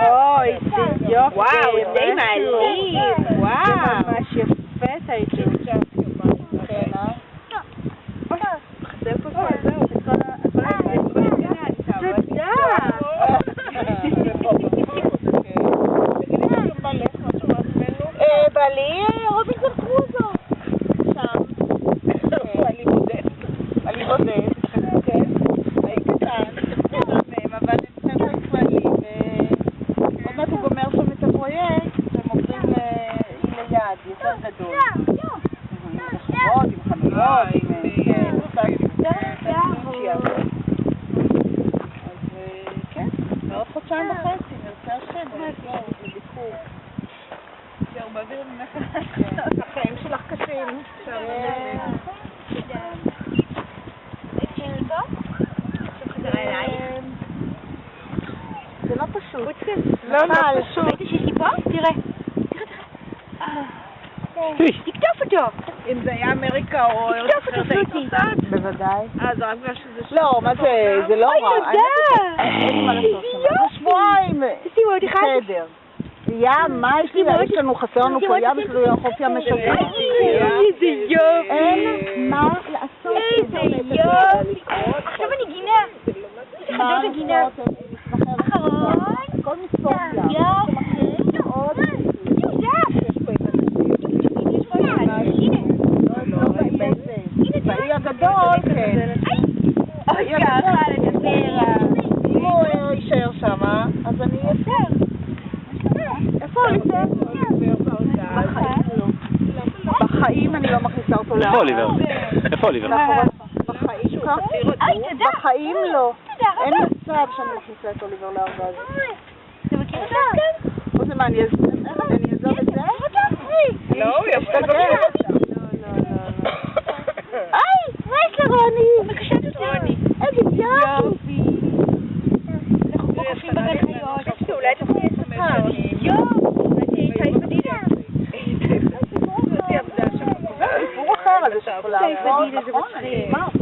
אוי, איזה יופי. וואו, די מעלים. וואו. זה ממש יפה, את העיצוב. כן, חסר פה כל זהו, את כל בעלי רובינזון קרוזו. שם. בעלי בודד. בעלי בודד. כן. היי קטן. אבל הם ספר כללי, ועוד מעט הוא גומר שם את הפרויקט, הם עוברים ליד, יותר גדול. עם רחובות, עם חנויות, אז כן, בעוד חודשיים וחצי, נרצה השם, זהו, לביקור. זהו, באוויר ממך. החיים שלך קשים. זה לא פשוט. לא פשוט. ראיתי שיש לי פה? תראה. תקטוף אותו. אם זה היה אמריקה או... תקטוף אותו, פלוטי. בוודאי. זה רק בגלל שזה... לא, מה זה לא רע. אוי, תודה. אין מה לעשות שם. זה שבועיים. תשימו עוד אחד. בסדר. ים, מה יש לנו? חסר לנו פה ים בשביל חוף ים משוגע. איזה יופי. אין מה לעשות. איזה יופי. עכשיו אני גינה. חדות הגינה. אחרון. כל מספור ים. יופי. עוד. באי הגדול, כן. אוי, ככה לדבר. אם הוא יישאר שם, אז אני אייצר. איפה אוליבר? בחיים אני לא מכניסה אותו לארץ. איפה אוליבר? בחיים לא. אין מצב שאני מכניסה את אוליבר לארגז. אתה מכיר אותה? או זה מה, אני אעזוב את זה? לא, הוא יפה. היי, מה יש לרוני? מקשט אותי רוני. איזה יופי. אנחנו פה קופים בגלחיות. אולי תוכלי לספר. אולי תהיה פדידה. זה סיפור אחר, אז יש יכולה לעבור. פדידה זה מצחיק.